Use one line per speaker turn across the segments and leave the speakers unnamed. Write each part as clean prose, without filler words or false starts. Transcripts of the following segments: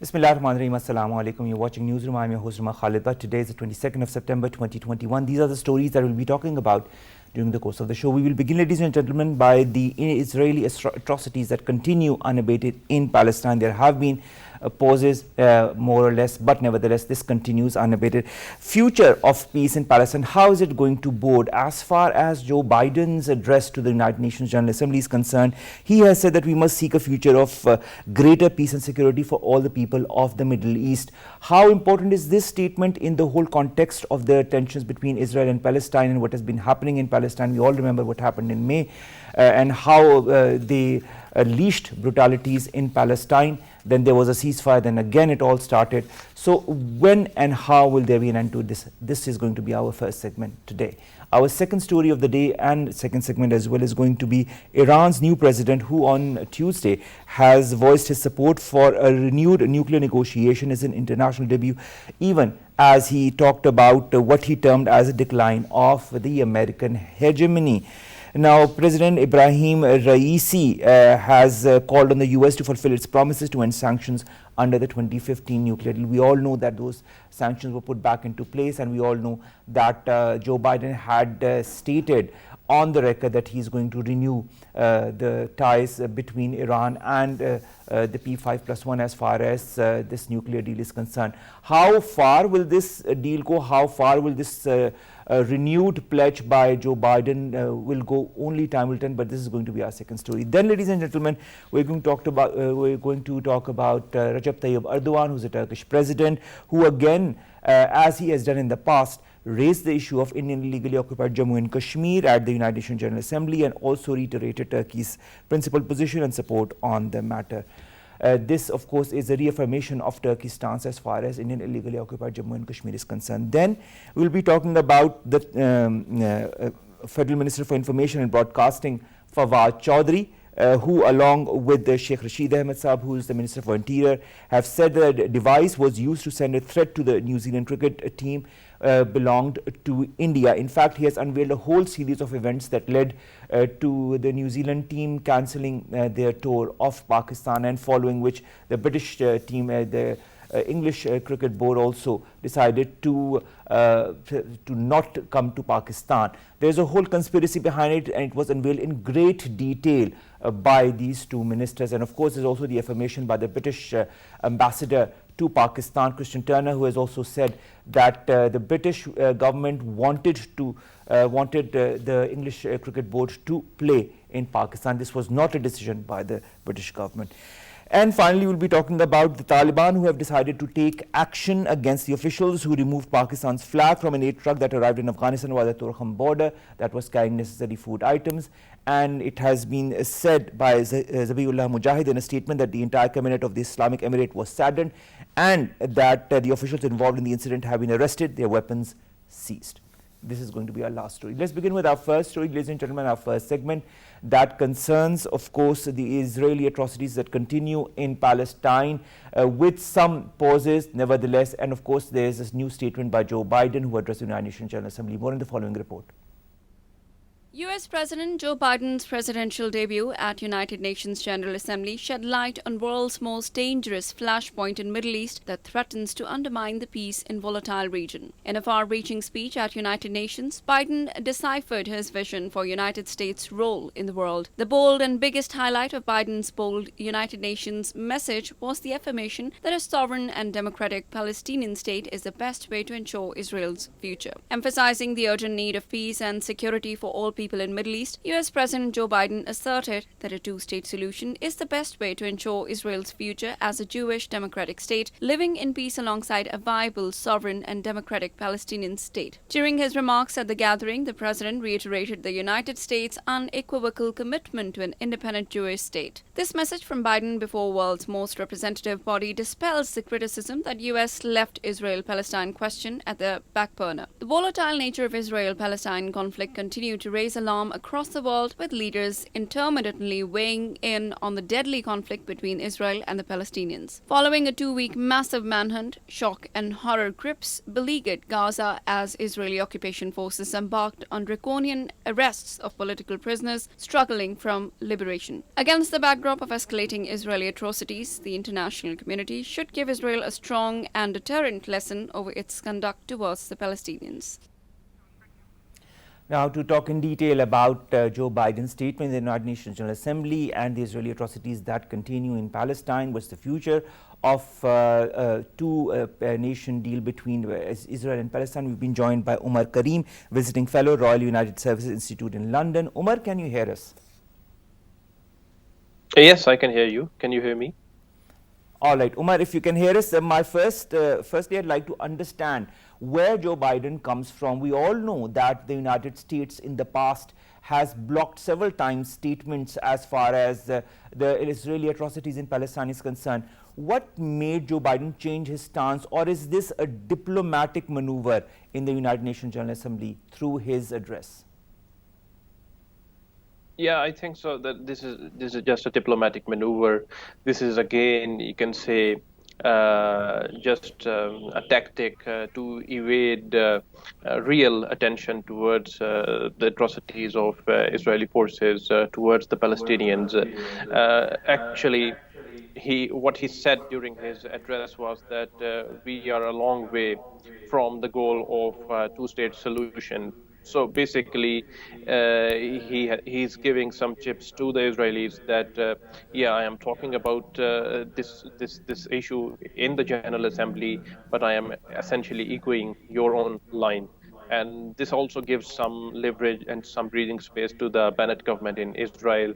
Bismillahirrahmanirrahim. Assalamu alaikum. You're watching Newsroom. I'm your host, Khalid. Today is the 22nd of September 2021. These are the stories that we'll be talking about during the course of the show. We will begin, ladies and gentlemen, by the Israeli atrocities that continue unabated in Palestine. There have been pauses, more or less, but nevertheless, this continues unabated. Future of peace in Palestine, how is it going to board? As far as Joe Biden's address to the United Nations General Assembly is concerned, he has said that we must seek a future of greater peace and security for all the people of the Middle East. How important is this statement in the whole context of the tensions between Israel and Palestine and what has been happening in Palestine? We all remember what happened in May and how they unleashed brutalities in Palestine. Then there was a ceasefire, then again it all started. So when and how will there be an end to this? This is going to be our first segment today. Our second story of the day and second segment as well is going to be Iran's new president, who on Tuesday has voiced his support for a renewed nuclear negotiation as an international debut, even as he talked about what he termed as a decline of the American hegemony. Now, President Ebrahim Raisi has called on the US to fulfill its promises to end sanctions under the 2015 nuclear deal. We all know that those sanctions were put back into place, and we all know that Joe Biden had stated on the record that he's going to renew the ties between Iran and the P5+1 as far as this nuclear deal is concerned. How far will this deal go? How far will this renewed pledge by Joe Biden will go? Only time will tell, but this is going to be our second story. Then, ladies and gentlemen, we're going to talk about Recep Tayyip Erdogan, who's a Turkish president, who again, as he has done in the past, raised the issue of Indian illegally occupied Jammu and Kashmir at the United Nations General Assembly and also reiterated Turkey's principal position and support on the matter. This, of course, is a reaffirmation of Turkey's stance as far as Indian illegally occupied Jammu and Kashmir is concerned. Then we'll be talking about the Federal Minister for Information and Broadcasting, Fawad Chaudhry, who along with Sheikh Rashid Ahmed Saab, who is the Minister for Interior, have said that a device was used to send a threat to the New Zealand cricket team belonged to India. In fact, he has unveiled a whole series of events that led to the New Zealand team cancelling their tour of Pakistan, and following which the British team, the English Cricket Board, also decided to not come to Pakistan. There's a whole conspiracy behind it, and it was unveiled in great detail by these two ministers. And of course, there's also the affirmation by the British ambassador to Pakistan, Christian Turner, who has also said that the British government wanted the English Cricket Board to play in Pakistan. This was not a decision by the British government. And finally, we'll be talking about the Taliban, who have decided to take action against the officials who removed Pakistan's flag from an aid truck that arrived in Afghanistan via the Torkham border that was carrying necessary food items. And it has been said by Zabiullah Mujahid in a statement that the entire cabinet of the Islamic Emirate was saddened, and that the officials involved in the incident have been arrested, their weapons seized. This is going to be our last story. Let's begin with our first story, ladies and gentlemen, our first segment that concerns, of course, the Israeli atrocities that continue in Palestine with some pauses, nevertheless. And of course, there is this new statement by Joe Biden, who addressed the United Nations General Assembly. More in the following report.
U.S. President Joe Biden's presidential debut at United Nations General Assembly shed light on world's most dangerous flashpoint in Middle East that threatens to undermine the peace in volatile region. In a far-reaching speech at United Nations, Biden deciphered his vision for United States' role in the world. The bold and biggest highlight of Biden's bold United Nations message was the affirmation that a sovereign and democratic Palestinian state is the best way to ensure Israel's future. Emphasizing the urgent need of peace and security for all people in Middle East, U.S. President Joe Biden asserted that a two-state solution is the best way to ensure Israel's future as a Jewish democratic state living in peace alongside a viable, sovereign and democratic Palestinian state. During his remarks at the gathering, the president reiterated the United States' unequivocal commitment to an independent Jewish state. This message from Biden before world's most representative body dispels the criticism that U.S. left Israel-Palestine question at the back burner. The volatile nature of Israel-Palestine conflict continued to raise raise alarm across the world, with leaders intermittently weighing in on the deadly conflict between Israel and the Palestinians. Following a 2-week massive manhunt, shock and horror grips beleaguered Gaza as Israeli occupation forces embarked on draconian arrests of political prisoners struggling from liberation. Against the backdrop of escalating Israeli atrocities, the international community should give Israel a strong and deterrent lesson over its conduct towards the Palestinians.
Now, to talk in detail about Joe Biden's statement in the United Nations General Assembly and the Israeli atrocities that continue in Palestine, what's the future of two-nation deal between Israel and Palestine? We've been joined by Umer Karim, visiting fellow, Royal United Services Institute in London. Umer, can you hear us?
Yes, I can hear you. Can you hear me?
All right, Umer, if you can hear us, firstly, I'd like to understand where Joe Biden comes from. We all know that the United States in the past has blocked several times statements as far as the Israeli atrocities in Palestine is concerned. What made Joe Biden change his stance, or is this a diplomatic maneuver in the United Nations General Assembly through his address?
Yeah, I think so. That this is just a diplomatic maneuver. This is again, you can say, just a tactic to evade real attention towards the atrocities of Israeli forces towards the Palestinians. Actually, what he said during his address was that we are a long way from the goal of two-state solution. So basically, he's giving some chips to the Israelis that, yeah, I am talking about this issue in the General Assembly, but I am essentially echoing your own line. And this also gives some leverage and some breathing space to the Bennett government in Israel,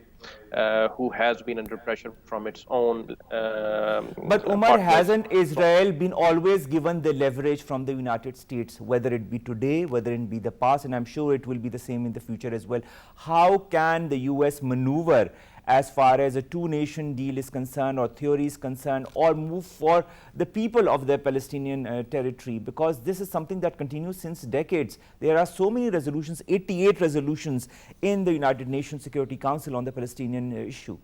who has been under pressure from its own
But Umer, hasn't Israel been always given the leverage from the United States, whether it be today, whether it be the past, and I'm sure it will be the same in the future as well? How can the US maneuver as far as a two-nation deal is concerned, or theory is concerned, or move for the people of the Palestinian territory? Because this is something that continues since decades. There are so many resolutions, 88 resolutions in the United Nations Security Council on the Palestinian issue.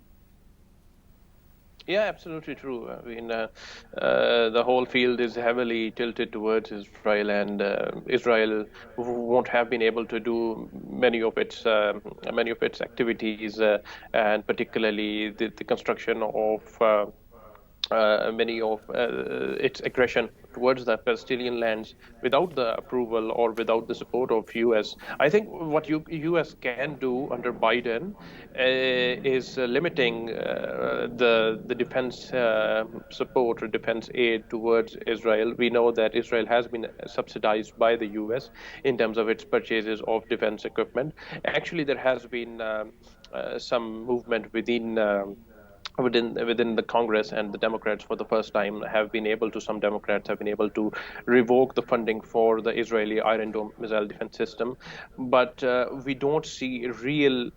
Yeah, absolutely true. I mean, the whole field is heavily tilted towards Israel, and Israel won't have been able to do many of its activities, and particularly the construction of many of its aggression towards the Palestinian lands without the approval or without the support of US. I think what US can do under Biden is limiting the defense support or defense aid towards Israel. We know that Israel has been subsidized by the US in terms of its purchases of defense equipment. Actually, there has been some movement within the Congress, and the Democrats for the first time some Democrats have been able to revoke the funding for the Israeli Iron Dome missile defense system. But we don't see real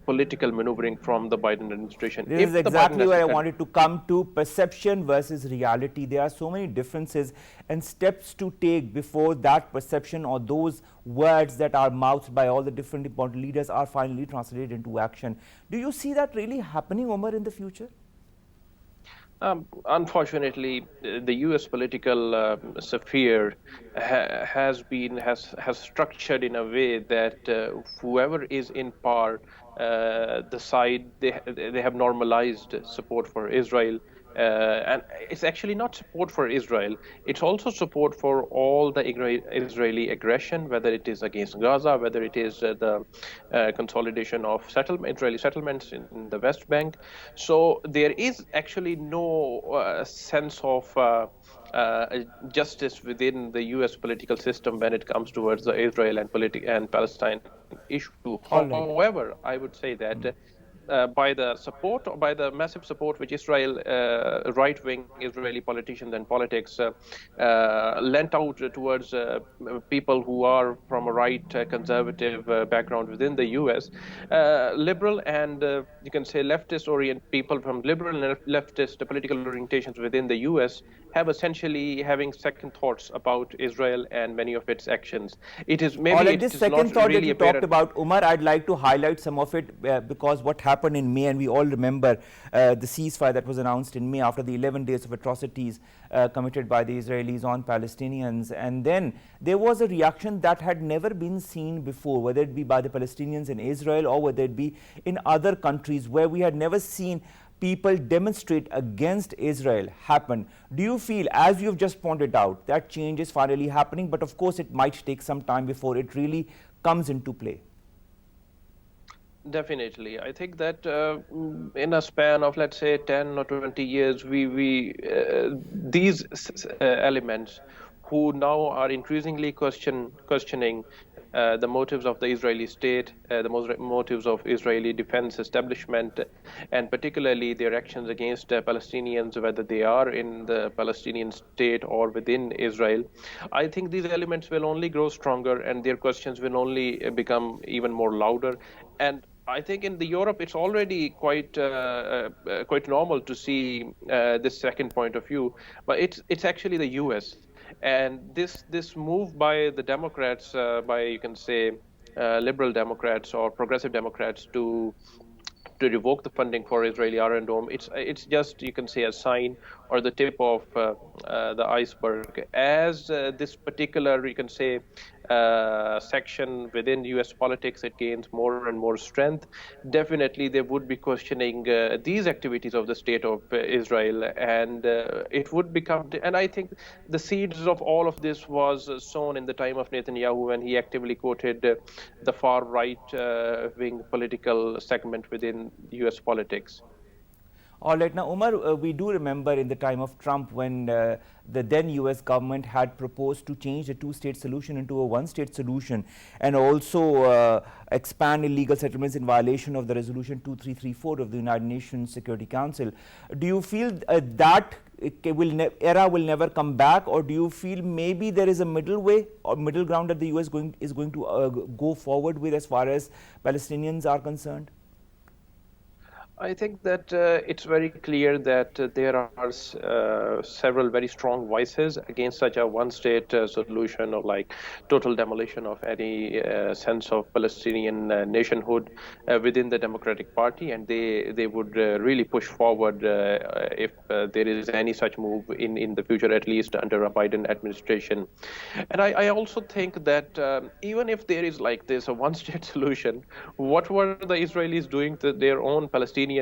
political maneuvering from the Biden administration.
This is exactly where I wanted to come to: perception versus reality. There are so many differences and steps to take before that perception or those words that are mouthed by all the different important leaders are finally translated into action. Do you see that really happening, Umer, in the future?
Unfortunately, the U.S. political sphere has structured in a way that whoever is in power, the side they have normalized support for Israel. And it's actually not support for Israel. It's also support for all the Israeli aggression, whether it is against Gaza, whether it is the consolidation of Israeli settlements in the West Bank. So there is actually no sense of justice within the U.S. political system when it comes towards the Israel and Palestine issue. However, I would say that by the support, or by the massive support which right-wing Israeli politicians and politics lent out towards people who are from a right conservative background within the U.S. Liberal and you can say leftist-oriented people from liberal and leftist political orientations within the U.S. have essentially having second thoughts about Israel and many of its actions. It is maybe
All right,
it
this
is
second
not
thought that
really
you
apparent.
talked about, Umer, I'd like to highlight some of it because what happened in May, and we all remember the ceasefire that was announced in May after the 11 days of atrocities committed by the Israelis on Palestinians. And then there was a reaction that had never been seen before, whether it be by the Palestinians in Israel or whether it be in other countries where we had never seen people demonstrate against Israel happen. Do you feel, as you've just pointed out, that change is finally happening, but of course it might take some time before it really comes into play?
Definitely. I think that in a span of, let's say, 10 or 20 years, these elements who now are increasingly questioning the motives of the Israeli state, the motives of Israeli defense establishment, and particularly their actions against Palestinians, whether they are in the Palestinian state or within Israel. I think these elements will only grow stronger and their questions will only become even more louder. And I think in the Europe, it's already quite normal to see this second point of view, but it's actually the U.S. And this move by the Democrats, by you can say liberal Democrats or progressive Democrats to revoke the funding for Israeli Iron Dome, it's just, you can say, a sign or the tip of the iceberg. As this particular, you can say, section within U.S. politics, it gains more and more strength. Definitely, they would be questioning these activities of the state of Israel, and it would become. And I think the seeds of all of this was sown in the time of Netanyahu when he actively quoted the far right wing political segment within U.S. politics.
All right. Now, Umer, we do remember in the time of Trump when the then US government had proposed to change the two-state solution into a one-state solution and also expand illegal settlements in violation of the resolution 2334 of the United Nations Security Council. Do you feel that era will never come back, or do you feel maybe there is a middle way or middle ground that the US is going to go forward with as far as Palestinians are concerned?
I think that it's very clear that there are several very strong voices against such a one-state solution, or like total demolition of any sense of Palestinian nationhood within the Democratic Party, and they would really push forward if there is any such move in the future, at least under a Biden administration. And I also think that even if there is like this a one-state solution, what were the Israelis doing to their own Palestinian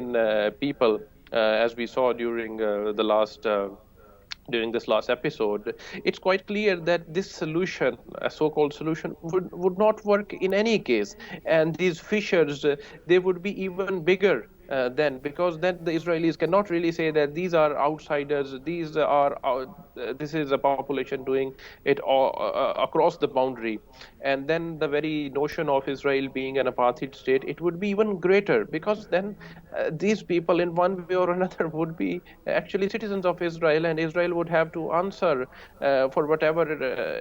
people, as we saw during during this last episode? It's quite clear that this solution, a so-called solution, would not work in any case, and these fissures they would be even bigger then, because then the Israelis cannot really say that these are outsiders, this is a population doing it all, across the boundary, and then the very notion of Israel being an apartheid state, it would be even greater, because then these people in one way or another would be actually citizens of Israel, and Israel would have to answer for whatever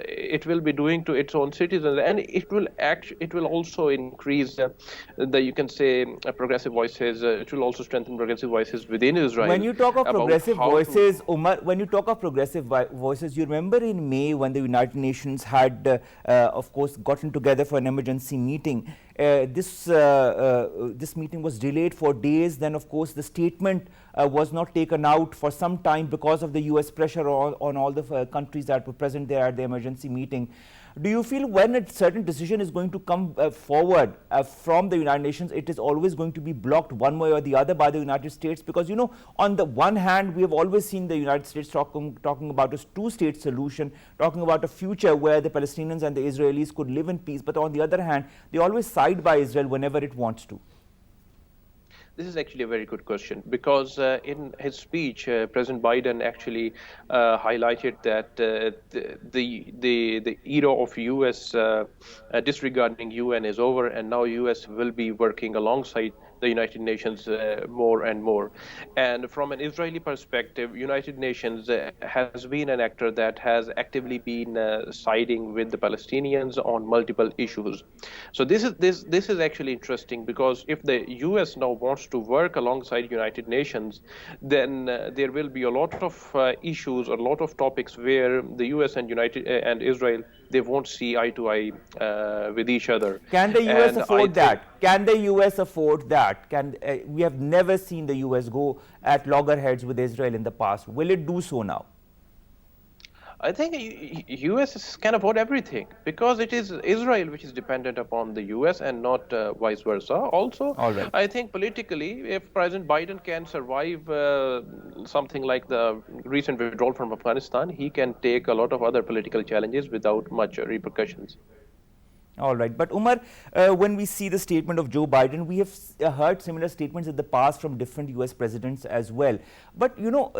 it will be doing to its own citizens, and it will also increase the, you can say, progressive voices. It will also strengthen progressive voices within Israel.
When you talk of progressive voices, Umer, when you talk of progressive voices, you remember in May when the United Nations had, of course, gotten together for an emergency meeting. This meeting was delayed for days. Then, of course, the statement was not taken out for some time because of the US pressure on all the countries that were present there at the emergency meeting. Do you feel when a certain decision is going to come forward from the United Nations, it is always going to be blocked one way or the other by the United States? Because, you know, on the one hand, we have always seen the United States talking about a two-state solution, talking about a future where the Palestinians and the Israelis could live in peace. But on the other hand, they always side by Israel whenever it wants to.
This is actually a very good question, because in his speech, President Biden actually highlighted that the era of U.S. Disregarding UN is over, and now U.S. will be working alongside the United Nations more and more. And from an Israeli perspective, United Nations has been an actor that has actively been siding with the Palestinians on multiple issues. So this is actually interesting, because if the US now wants to work alongside United Nations, then there will be a lot of issues, a lot of topics where the US and Israel, they won't see eye to eye with each other.
Can the US
And
afford that? Can the US afford that? We have never seen the US go at loggerheads with Israel in the past. Will it do so now?
I think US can afford everything, because it is Israel which is dependent upon the US and not vice versa. Also,
All right.
I think politically, if President Biden can survive something like the recent withdrawal from Afghanistan, he can take a lot of other political challenges without much repercussions.
All right. But Umer, when we see the statement of Joe Biden, we have heard similar statements in the past from different US presidents as well. But, you know,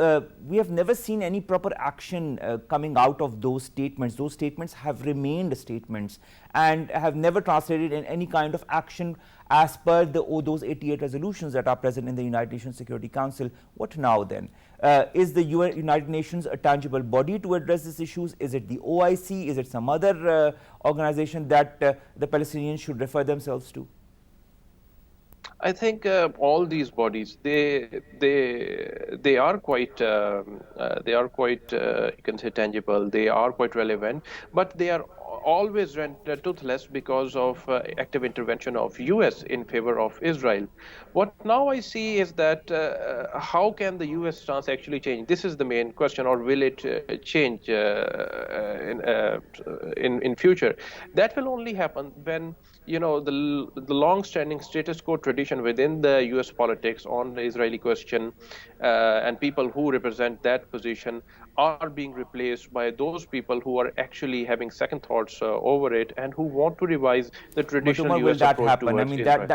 we have never seen any proper action coming out of those statements. Those statements have remained statements and have never translated in any kind of action as per those 88 resolutions that are present in the United Nations Security Council. What now then? Is the United Nations a tangible body to address these issues? Is it the OIC? Is it some other organization that the Palestinians should refer themselves to?
I think all these bodies, they are quite you can say tangible. They are quite relevant, but they are always rendered toothless because of active intervention of US in favor of Israel. What now I see is that how can the US stance actually change? This is the main question. Or will it change in future? That will only happen when, you know, the long-standing status quo tradition within the US politics on the Israeli question and people who represent that position are being replaced by those people who are actually having second thoughts over it and who want to revise the traditional
Umer, will
US
that
approach
happen? I
towards
mean,
Israel.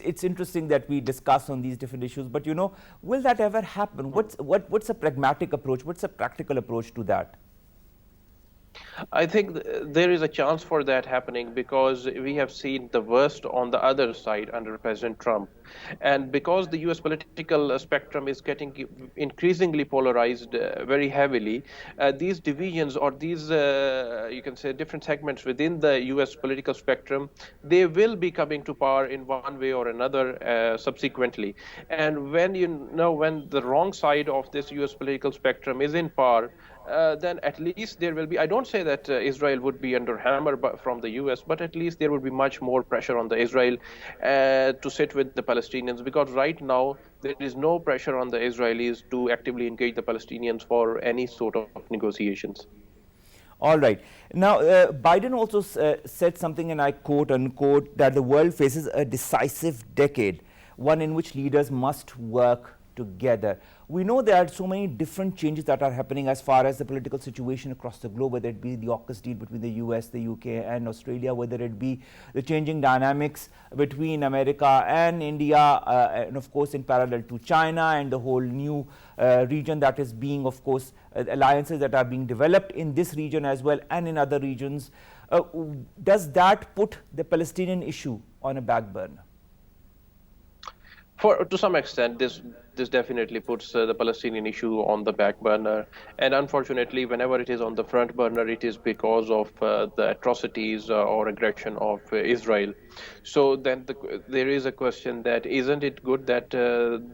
it's interesting that we discuss on these different issues, but, you know, will that ever happen? What's a pragmatic approach? What's a practical approach to that?
I think there is a chance for that happening, because we have seen the worst on the other side under President Trump. And because the US political spectrum is getting increasingly polarized very heavily, these divisions or these, you can say, different segments within the US political spectrum, they will be coming to power in one way or another subsequently. And when, you know, when the wrong side of this US political spectrum is in power, then at least there will be, I don't say that Israel would be under hammer from the US, but at least there would be much more pressure on the Israel to sit with the Palestinians, because right now there is no pressure on the Israelis to actively engage the Palestinians for any sort of negotiations.
All right. Now, Biden also said something, and I quote unquote, that the world faces a decisive decade, one in which leaders must work together. We know there are so many different changes that are happening as far as the political situation across the globe, whether it be the AUKUS deal between the US, the UK and Australia, whether it be the changing dynamics between America and India, and of course in parallel to China, and the whole new region that is being, of course, alliances that are being developed in this region as well and in other regions. Does that put the Palestinian issue on a back burner?
To some extent, this definitely puts the Palestinian issue on the back burner. And unfortunately, whenever it is on the front burner, it is because of the atrocities or aggression of Israel. So then there is a question that, isn't it good that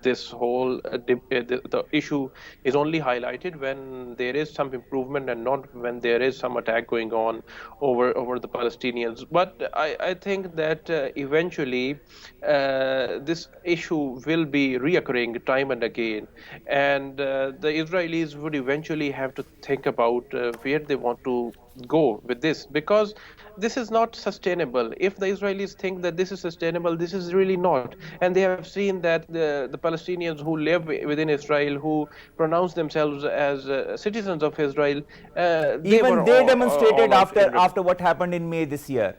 this whole the issue is only highlighted when there is some improvement and not when there is some attack going on over the Palestinians? But I think that eventually this issue will be reoccurring time and again, and the Israelis would eventually have to think about where they want to go with this, because this is not sustainable. If the Israelis think that this is sustainable, this is really not. And they have seen that the Palestinians who live within Israel, who pronounce themselves as citizens of Israel,
they demonstrated after what happened in May this year.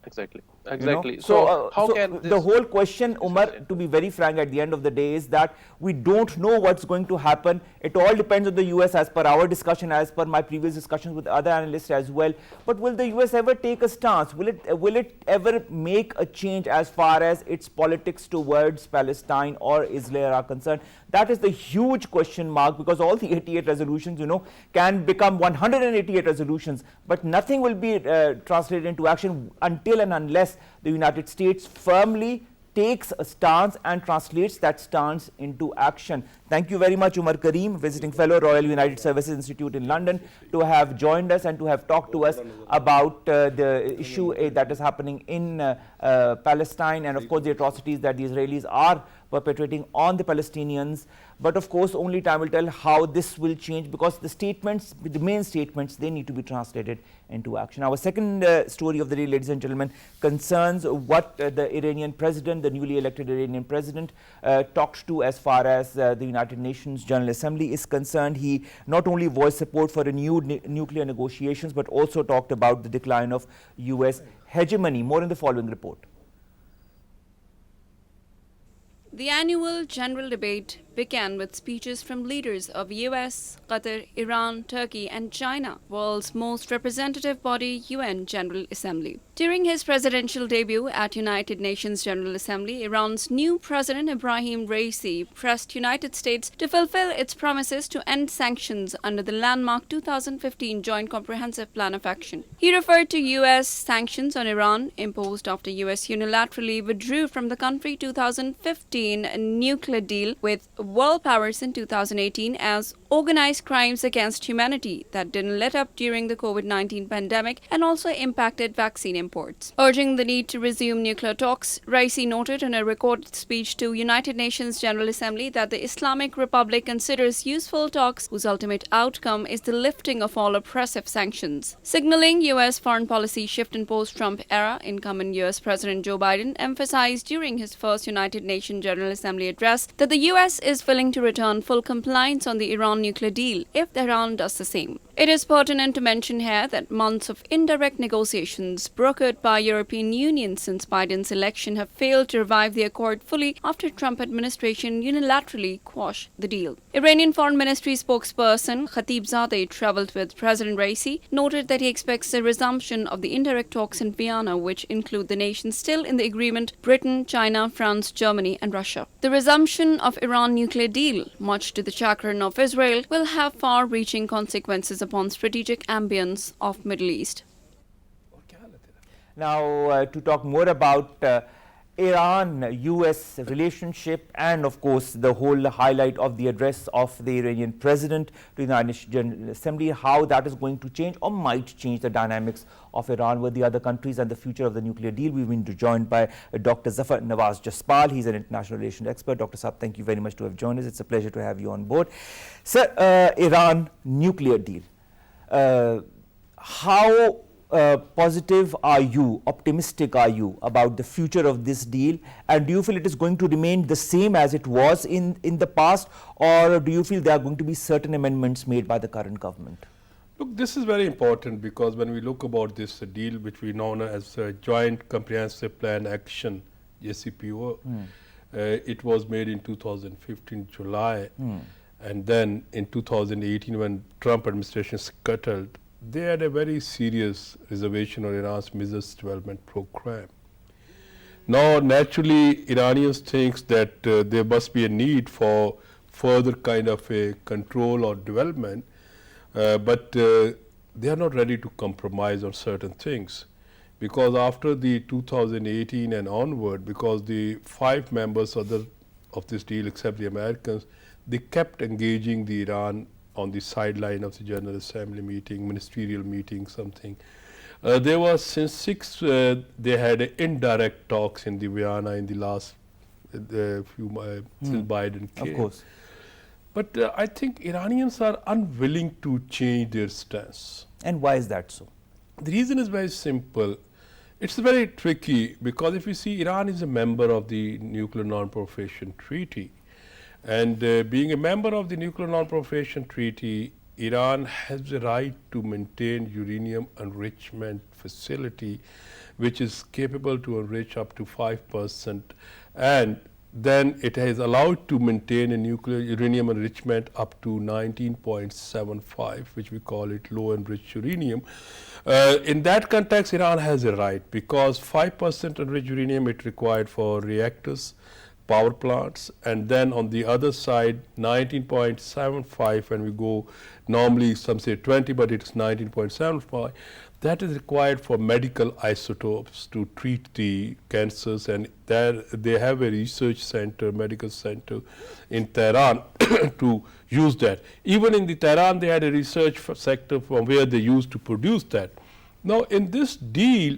Exactly. Exactly.
So,
how can
the
this?
whole question, Umer, to be very frank, at the end of the day, is that we don't know what's going to happen. It all depends on the US, as per our discussion, as per my previous discussions with other analysts as well. But will the US ever take a stance? Will it ever make a change as far as its politics towards Palestine or Israel are concerned? That is the huge question mark, because all the 88 resolutions, can become 188 resolutions, but nothing will be translated into action until and unless the United States firmly takes a stance and translates that stance into action. Thank you very much, Umer Karim, visiting fellow, Royal United Services Institute in London, to have joined us and to have talked to us about the issue that is happening in Palestine, and of course the atrocities that the Israelis are perpetrating on the Palestinians. But of course only time will tell how this will change, because the statements, the main statements, they need to be translated into action. Our second story of the day, ladies and gentlemen, concerns what the Iranian president, the newly elected Iranian president, talked to as far as the United Nations General Assembly is concerned. He not only voiced support for renewed nuclear negotiations, but also talked about the decline of US hegemony. More in the following report.
The annual general debate began with speeches from leaders of US, Qatar, Iran, Turkey and China, world's most representative body, UN General Assembly. During his presidential debut at United Nations General Assembly, Iran's new president Ebrahim Raisi pressed United States to fulfill its promises to end sanctions under the landmark 2015 Joint Comprehensive Plan of Action. He referred to US sanctions on Iran imposed after US unilaterally withdrew from the country 2015 nuclear deal with world powers in 2018 as organized crimes against humanity that didn't let up during the COVID-19 pandemic and also impacted vaccine imports. Urging the need to resume nuclear talks, Raisi noted in a recorded speech to United Nations General Assembly that the Islamic Republic considers useful talks whose ultimate outcome is the lifting of all oppressive sanctions. Signaling US foreign policy shift in post-Trump era, incumbent US President Joe Biden emphasized during his first United Nations General Assembly address that the US is willing to return full compliance on the Iran nuclear deal if Iran does the same. It is pertinent to mention here that months of indirect negotiations brokered by European Union since Biden's election have failed to revive the accord fully after Trump administration unilaterally quashed the deal. Iranian Foreign Ministry spokesperson Khatibzadeh traveled with President Raisi, noted that he expects a resumption of the indirect talks in Vienna, which include the nations still in the agreement, Britain, China, France, Germany and Russia. The resumption of Iran nuclear deal, much to the chagrin of Israel, will have far-reaching consequences upon strategic ambience of Middle East.
Now, to talk more about Iran-US relationship and of course the whole highlight of the address of the Iranian president to the United Nations General Assembly, how that is going to change or might change the dynamics of Iran with the other countries and the future of the nuclear deal. We've been joined by Dr. Zafar Nawaz Jaspal. He's an international relations expert. Dr. Saab, thank you very much to have joined us. It's a pleasure to have you on board. Sir, Iran nuclear deal. How positive are you, optimistic are you about the future of this deal, and do you feel it is going to remain the same as it was in the past, or do you feel there are going to be certain amendments made by the current government?
Look, this is very important because when we look about this deal which we know as Joint Comprehensive Plan Action, JCPO, it was made in 2015 July, and then in 2018 when Trump administration scuttled, they had a very serious reservation on Iran's Missiles Development Program. Now, naturally, Iranians think that there must be a need for further kind of a control or development, but they are not ready to compromise on certain things. Because after the 2018 and onward, because the 5 members of this deal, except the Americans, they kept engaging the Iran on the sideline of the General Assembly meeting, ministerial meeting, something. There was since 6, they had indirect talks in the Vienna in the last few since Biden came.
Of course.
But I think Iranians are unwilling to change their stance.
And why is that so?
The reason is very simple. It's very tricky because if you see, Iran is a member of the Nuclear Non-Proliferation Treaty. And being a member of the Nuclear Non-Proliferation Treaty, Iran has the right to maintain uranium enrichment facility, which is capable to enrich up to 5%, and then it is allowed to maintain a nuclear uranium enrichment up to 19.75, which we call it low enriched uranium. In that context, Iran has a right, because 5% enriched uranium it required for reactors, power plants, and then on the other side 19.75, when we go, normally some say 20, but it's 19.75, that is required for medical isotopes to treat the cancers, and there they have a research center, medical center in Tehran to use that. Even in the Tehran they had a research sector from where they used to produce that. Now in this deal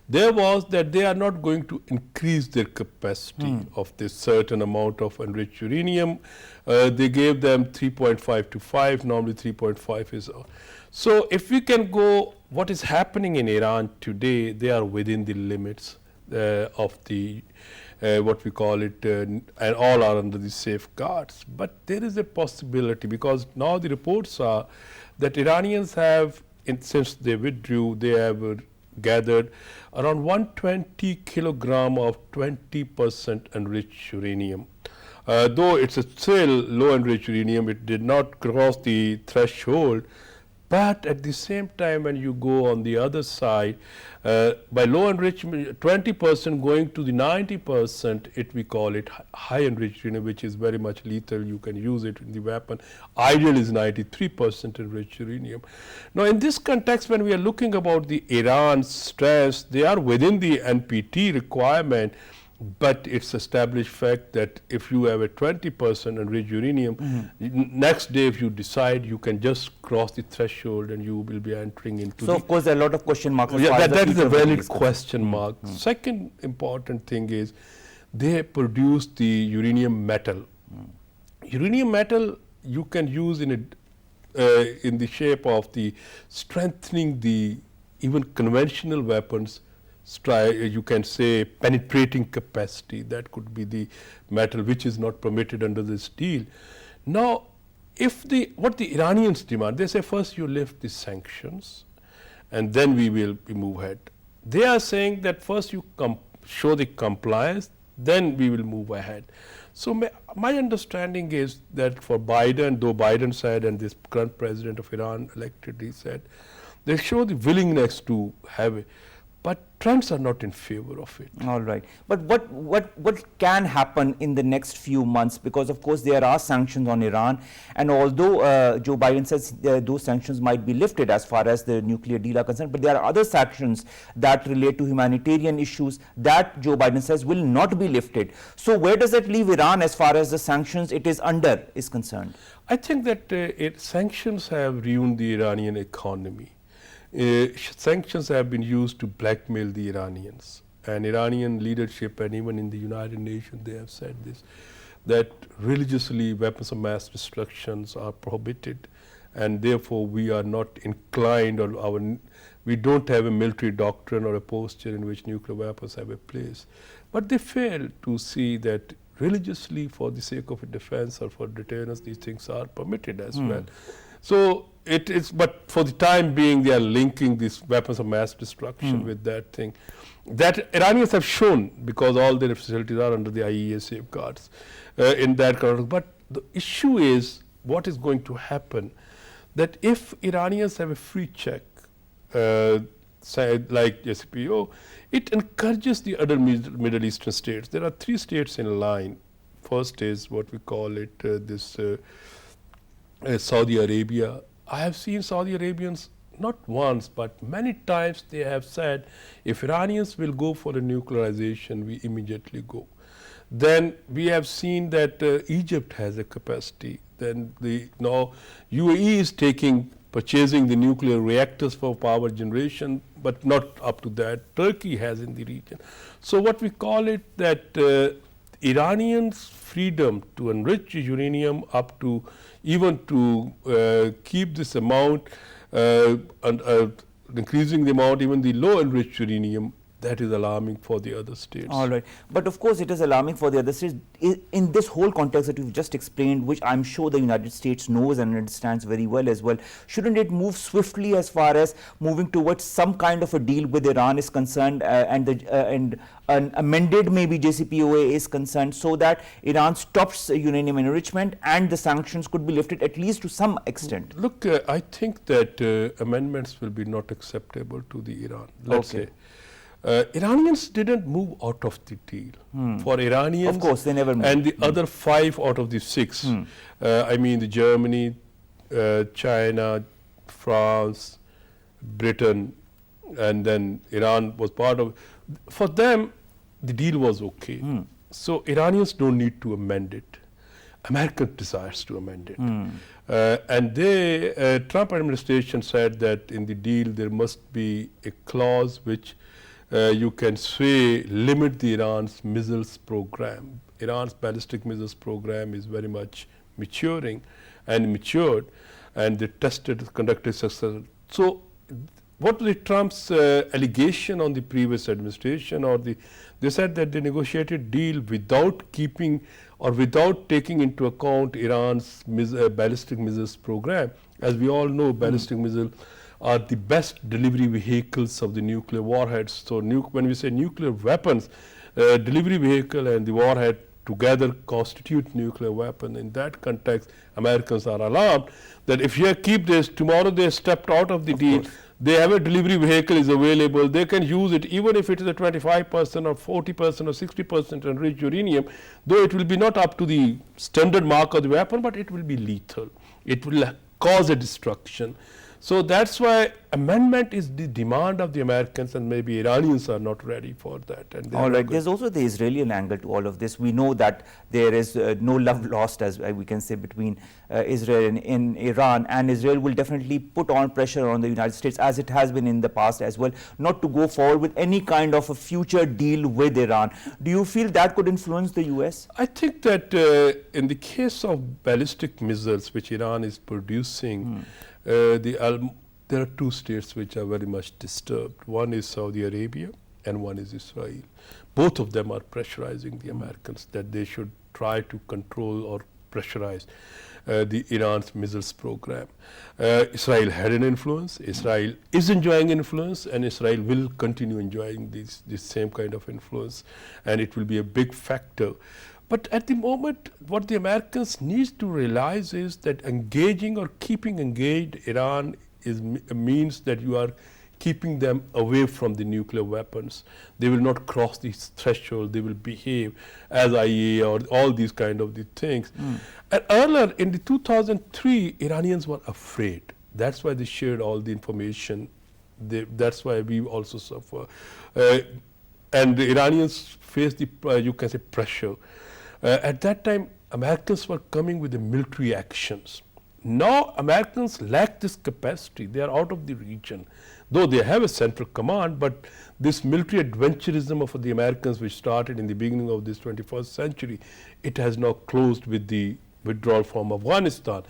there was that they are not going to increase their capacity of this certain amount of enriched uranium. They gave them 3.5 to 5, normally 3.5 is. So if we can go, what is happening in Iran today, they are within the limits of the what we call it, and all are under the safeguards. But there is a possibility, because now the reports are that Iranians have, since they withdrew, they have gathered around 120 kilogram of 20% enriched uranium. Though it's still low enriched uranium, it did not cross the threshold. But at the same time, when you go on the other side, by low enrichment, 20% going to the 90%, we call it high enriched uranium, which is very much lethal. You can use it in the weapon. Ideal is 93% enriched uranium. Now, in this context, when we are looking about the Iran's strengths, they are within the NPT requirement. But it's established fact that if you have a 20% enriched uranium, next day if you decide, you can just cross the threshold and you will be entering into.
So of course there are a lot of question marks.
Yeah, that is a valid question mark. Second important thing is they produce the uranium metal. Uranium metal you can use in the shape of the strengthening the even conventional weapons. You can say penetrating capacity, that could be the metal which is not permitted under this deal. Now, what the Iranians demand, they say first you lift the sanctions and then we will move ahead. They are saying that first you show the compliance, then we will move ahead. So my understanding is that for Biden, though Biden said, and this current president of Iran elected, he said, they show the willingness to have it. But trends are not in favor of it.
All right. But what can happen in the next few months? Because of course there are sanctions on Iran, and although Joe Biden says those sanctions might be lifted as far as the nuclear deal are concerned, but there are other sanctions that relate to humanitarian issues that Joe Biden says will not be lifted. So where does that leave Iran as far as the sanctions it is under is concerned?
I think that sanctions have ruined the Iranian economy. Sanctions have been used to blackmail the Iranians, and Iranian leadership, and even in the United Nations they have said this, that religiously weapons of mass destruction are prohibited, and therefore we are not inclined, or we don't have a military doctrine or a posture in which nuclear weapons have a place. But they fail to see that religiously, for the sake of a defense or for deterrence, these things are permitted as well. So it is, but for the time being, they are linking these weapons of mass destruction with that thing. That Iranians have shown, because all their facilities are under the IAEA safeguards in that context. But the issue is what is going to happen, that if Iranians have a free check, like JCPOA, it encourages the other Middle Eastern states. There are 3 states in line. First is what we call it, Saudi Arabia. I have seen Saudi Arabians not once but many times they have said, if Iranians will go for a nuclearization, we immediately go. Then we have seen that Egypt has a capacity. Then now UAE is purchasing the nuclear reactors for power generation, but not up to that. Turkey has in the region. So what we call it, that Iranians' freedom to enrich uranium up to even to keep this amount and increasing the amount, even the low enriched uranium, that is alarming for the other states.
All right. But of course, it is alarming for the other states. In this whole context that you've just explained, which I'm sure the United States knows and understands very well as well, shouldn't it move swiftly as far as moving towards some kind of a deal with Iran is concerned and an amended maybe JCPOA is concerned, so that Iran stops uranium enrichment and the sanctions could be lifted at least to some extent?
Look, I think that amendments will be not acceptable to the Iran. Let's say. Iranians didn't move out of the deal. For Iranians,
of course, they never moved.
And the other 5 out of the 6, I mean the Germany, China, France, Britain, and then Iran was part of. For them, the deal was okay. So Iranians don't need to amend it. America desires to amend it. And the Trump administration said that in the deal there must be a clause which you can say limit the Iran's missiles program. Iran's ballistic missiles program is very much maturing and matured, and they tested, conducted successful. So what was Trump's allegation on the previous administration, or they said that they negotiated deal without keeping or without taking into account Iran's ballistic missiles program. As we all know, ballistic missiles are the best delivery vehicles of the nuclear warheads. So when we say nuclear weapons, delivery vehicle and the warhead together constitute nuclear weapon. In that context, Americans are alarmed that if you keep this, tomorrow they stepped out of the deal, they have a delivery vehicle is available, they can use it even if it is a 25% or 40% or 60% enriched uranium, though it will be not up to the standard mark of the weapon, but it will be lethal. It will cause a destruction. So that's why amendment is the demand of the Americans, and maybe Iranians are not ready for that. And
all right, there's also the Israeli angle to all of this. We know that there is no love lost, as we can say, between Israel and Iran, and Israel will definitely put on pressure on the United States, as it has been in the past as well, not to go forward with any kind of a future deal with Iran. Do you feel that could influence the US?
I think that in the case of ballistic missiles, which Iran is producing, there are 2 states which are very much disturbed. One is Saudi Arabia and one is Israel. Both of them are pressurizing the Americans that they should try to control or pressurize the Iran's missiles program. Israel had an influence, Israel is enjoying influence, and Israel will continue enjoying this same kind of influence, and it will be a big factor. But at the moment, what the Americans need to realize is that engaging or keeping engaged Iran means that you are keeping them away from the nuclear weapons. They will not cross this threshold. They will behave as IAEA or all these kind of the things. And earlier in the 2003, Iranians were afraid. That's why they shared all the information. That's why we also suffer. And the Iranians faced the, you can say, pressure. At that time, Americans were coming with the military actions. Now, Americans lack this capacity. They are out of the region. Though they have a central command, but this military adventurism of the Americans, which started in the beginning of this 21st century, it has now closed with the withdrawal from Afghanistan.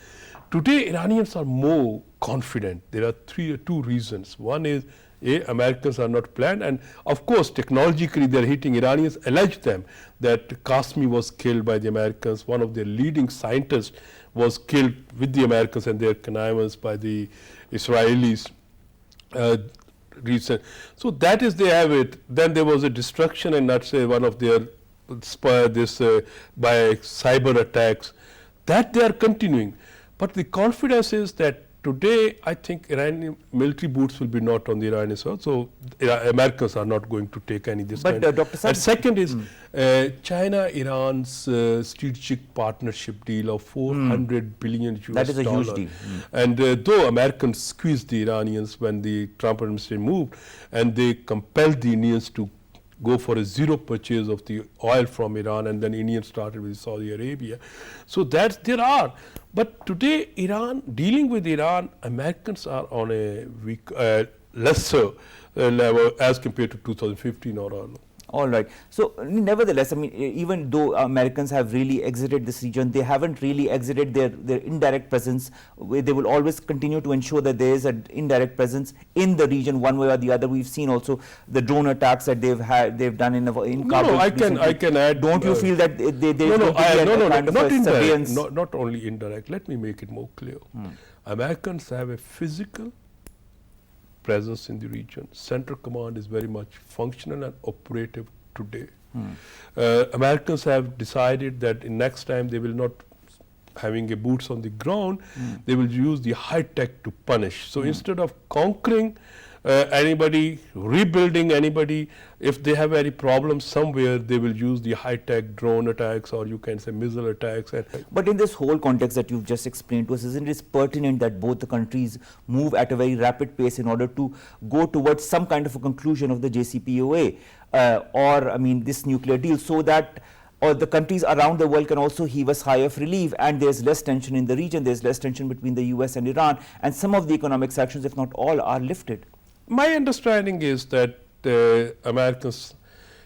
Today, Iranians are more confident. There are 2 reasons. One is, Americans are not planned, and of course technologically they are hitting. Iranians allege them that Qasmi was killed by the Americans. One of their leading scientists was killed with the Americans and their connivance by the Israelis. Recent. So that is, they have it. Then there was a destruction, and let's say one of their by cyber attacks, that they are continuing. But the confidence is that today, I think Iranian military boots will be not on the Iranian soil, so Americans are not going to take any this kind.
Dr.
And second is China-Iran's strategic partnership deal of $400 billion US.
That is a huge deal.
And though Americans squeezed the Iranians when the Trump administration moved, and they compelled the Indians to go for a zero purchase of the oil from Iran, and then Indians started with Saudi Arabia. So that's, there are. But today, Iran, dealing with Iran, Americans are on a weak, lesser level as compared to 2015 or earlier.
All right. So, nevertheless, I mean, even though Americans have really exited this region, they haven't really exited their indirect presence. They will always continue to ensure that there is an indirect presence in the region, one way or the other. We've seen also the drone attacks that they've done in Kabul.
No, I can add.
Don't you feel that
not only indirect. Let me make it more clear. Americans have a physical presence in the region. Central Command is very much functional and operative today. Americans have decided that in next time they will not having a boots on the ground, they will use the high tech to punish. So instead of conquering anybody, rebuilding anybody, if they have any problems somewhere, they will use the high-tech drone attacks, or you can say missile attacks.
But in this whole context that you've just explained to us, isn't it pertinent that both the countries move at a very rapid pace in order to go towards some kind of a conclusion of the JCPOA or, I mean, this nuclear deal, so that the countries around the world can also heave a sigh of relief, and there's less tension in the region, there's less tension between the US and Iran, and some of the economic sanctions, if not all, are lifted?
My understanding is that Americans,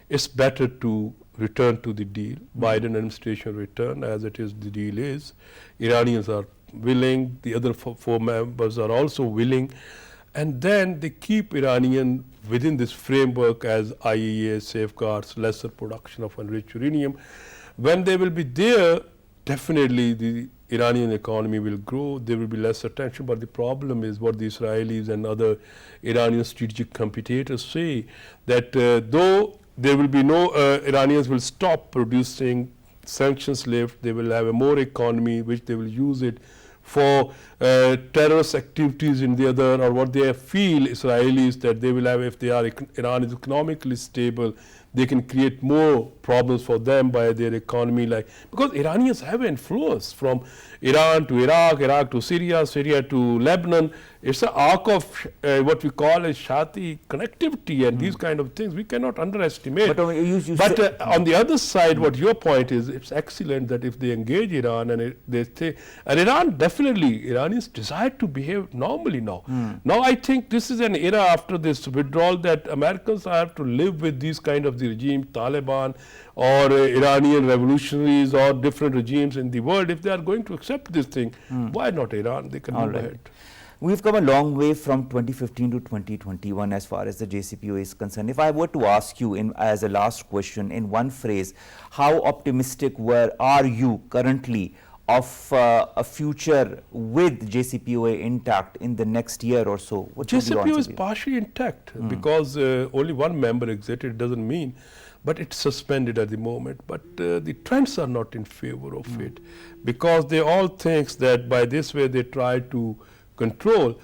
it's better to return to the deal. Biden administration return as it is, the deal is. Iranians are willing, the other four members are also willing, and then they keep Iranian within this framework as IAEA safeguards lesser production of enriched uranium. When they will be there, definitely the Iranian economy will grow, there will be less attention, but the problem is what the Israelis and other Iranian strategic competitors say, that though there will be no, Iranians will stop producing sanctions lift, they will have a more economy which they will use it for terrorist activities in the other, or what they feel Israelis that they will have, if they are Iran is economically stable, they can create more problems for them by their economy, like, because Iranians have influence from Iran to Iraq, Iraq to Syria, Syria to Lebanon. It's an arc of what we call a Shati connectivity, and these kind of things we cannot underestimate.
But
on the other side, what your point is, it's excellent that if they engage Iran and they say, and Iran definitely, Iranians desire to behave normally now. Now I think this is an era after this withdrawal that Americans have to live with these kind of the regime, Taliban or Iranian revolutionaries or different regimes in the world. If they are going to accept this thing, why not Iran? They can move ahead.
We've come a long way from 2015 to 2021 as far as the JCPOA is concerned. If I were to ask you as a last question in one phrase, how optimistic are you currently of a future with JCPOA intact in the next year or so?
JCPOA is partially intact because only one member exited, doesn't mean, but it's suspended at the moment. But the trends are not in favor of it, because they all think that by this way they try to control.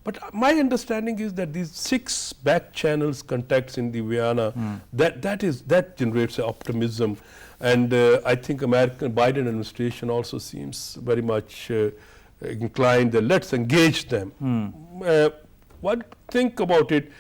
But my understanding is that these 6 back channels contacts in the Vienna, that generates optimism. And I think Biden administration also seems very much inclined that let's engage them. One think about it,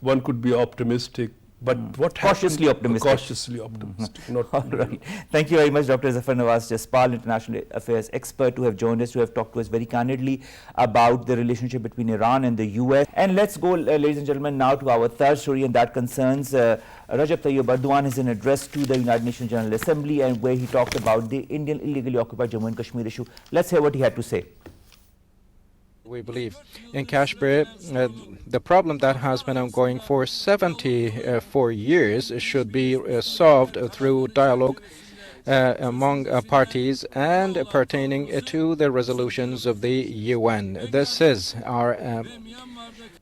one could be optimistic, but what
cautiously optimistic.
Cautiously optimistic. Not
all right. Thank you very much, Dr. Zafar Nawaz Jaspal, international affairs expert, to have joined us, to have talked to us very candidly about the relationship between Iran and the US. And let's go, ladies and gentlemen, now to our third story, and that concerns Recep Tayyip Erdogan, is an address to the United Nations General Assembly, and where he talked about the Indian illegally occupied Jammu and Kashmir issue. Let's hear what he had to say.
We believe in Kashmir, the problem that has been ongoing for 74 years should be solved through dialogue among parties and pertaining to the resolutions of the UN. This is our,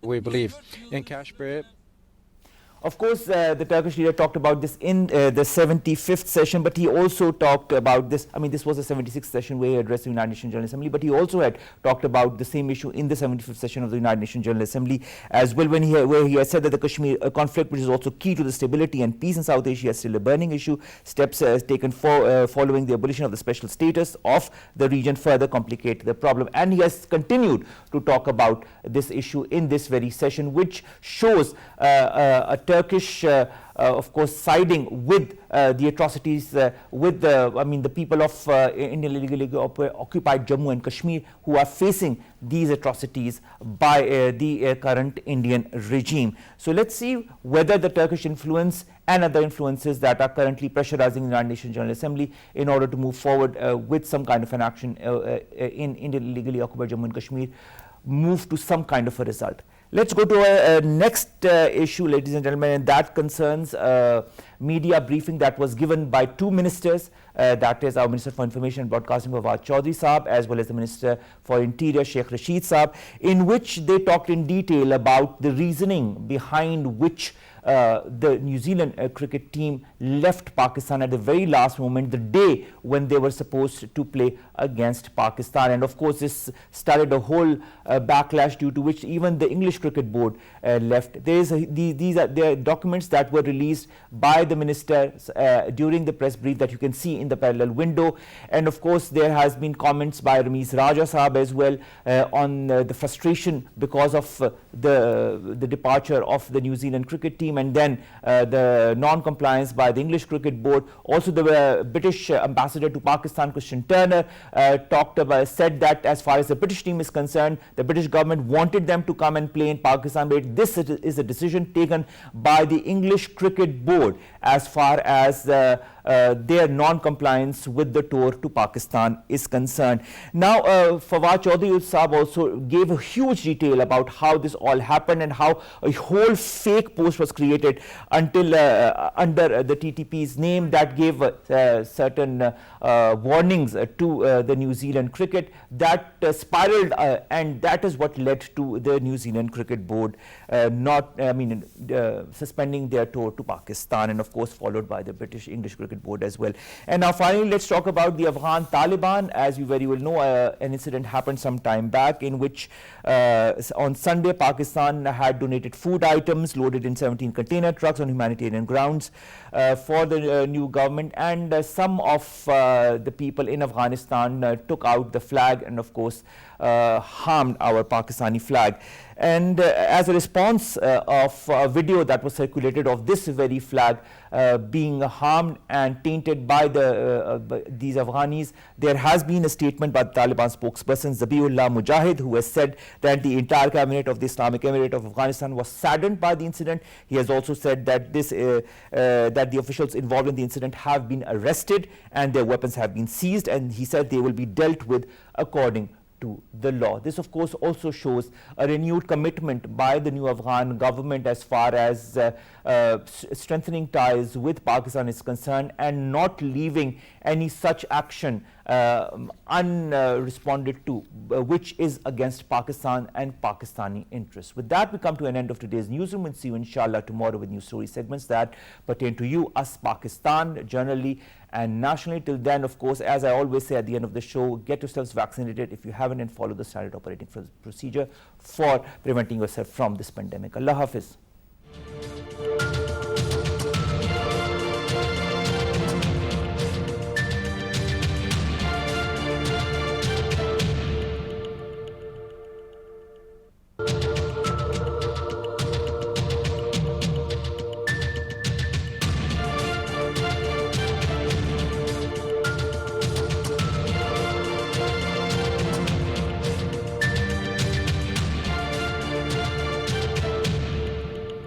we believe in Kashmir.
Of course, the Turkish leader talked about this in the 75th session, but he also talked about this. I mean, this was the 76th session where he addressed the United Nations General Assembly, but he also had talked about the same issue in the 75th session of the United Nations General Assembly as well, where he had said that the Kashmir conflict, which is also key to the stability and peace in South Asia, is still a burning issue. Steps taken following the abolition of the special status of the region further complicate the problem. And he has continued to talk about this issue in this very session, which shows a Turkish of course, siding with the atrocities, with the people of Indian illegally occupied Jammu and Kashmir, who are facing these atrocities by the current Indian regime. So let's see whether the Turkish influence and other influences that are currently pressurizing the United Nations General Assembly in order to move forward with some kind of an action in Indian illegally occupied Jammu and Kashmir move to some kind of a result. Let's go to a next issue, ladies and gentlemen, and that concerns media briefing that was given by two ministers, that is our Minister for Information and Broadcasting, Nawaz Chaudhry Saab, as well as the Minister for Interior, Sheikh Rashid Saab, in which they talked in detail about the reasoning behind which the New Zealand cricket team left Pakistan at the very last moment, the day when they were supposed to play against Pakistan. And of course, this started a whole backlash, due to which even the English Cricket Board left. These are documents that were released by the minister during the press brief that you can see in the parallel window. And of course, there has been comments by Ramiz Raja Saab as well on the frustration because of the departure of the New Zealand cricket team, and then the non-compliance by the English Cricket Board. Also, the British ambassador to Pakistan, Christian Turner, said that as far as the British team is concerned, the British government wanted them to come and play in Pakistan, but this is a decision taken by the English Cricket Board as far as their non-compliance with the tour to Pakistan is concerned. Now, Nawaz Chaudhry Saab also gave a huge detail about how this all happened and how a whole fake post was created until under the TTP's name that gave certain warnings to the New Zealand cricket that spiraled, and that is what led to the New Zealand Cricket Board suspending their tour to Pakistan, and of course followed by the British English Cricket Board as well. And now finally, let's talk about the Afghan Taliban. As you very well know, an incident happened some time back in which on Sunday Pakistan had donated food items loaded in 17 container trucks on humanitarian grounds for the new government, and some of the people in Afghanistan took out the flag and of course harmed our Pakistani flag. And as a response of a video that was circulated of this very flag being harmed and tainted by these Afghanis, there has been a statement by the Taliban spokesperson Zabiullah Mujahid, who has said that the entire cabinet of the Islamic Emirate of Afghanistan was saddened by the incident. He has also said that that the officials involved in the incident have been arrested and their weapons have been seized, and he said they will be dealt with according to the law. This of course also shows a renewed commitment by the new Afghan government as far as strengthening ties with Pakistan is concerned, and not leaving any such action unresponded to, which is against Pakistan and Pakistani interests. With that, we come to an end of today's newsroom, and see you inshallah tomorrow with new story segments that pertain to you, us, Pakistan, generally and nationally. Till then, of course, as I always say at the end of the show, get yourselves vaccinated if you haven't, and follow the standard operating procedure for preventing yourself from this pandemic. Allah Hafiz.